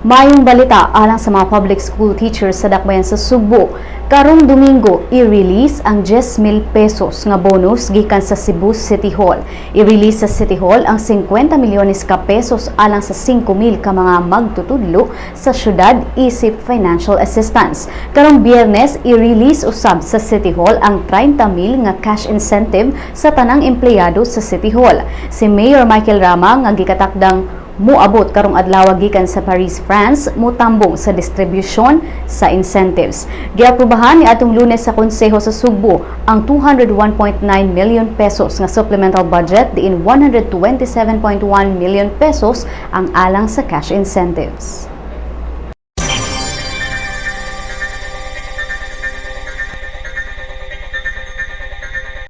Mayong balita alang sa mga public school teachers sa dakbayan sa Subo. Karong Domingo, i-release ang 10,000 pesos nga bonus gikan sa Cebu City Hall. I-release sa City Hall ang 50 milyones ka pesos alang sa 5,000 ka mga magtutudlo sa syudad isip financial assistance. Karong Biyernes, i-release usab sa City Hall ang 30,000 nga cash incentive sa tanang empleyado sa City Hall. Si Mayor Michael Rama nga gikatakdang muabot karong adlaw gikan sa Paris, France, mutambong sa distribusyon sa incentives. Giaprubahan ni atong Lunes sa Konseho sa Subo ang 201.9 million pesos nga supplemental budget diin 127.1 million pesos ang alang sa cash incentives.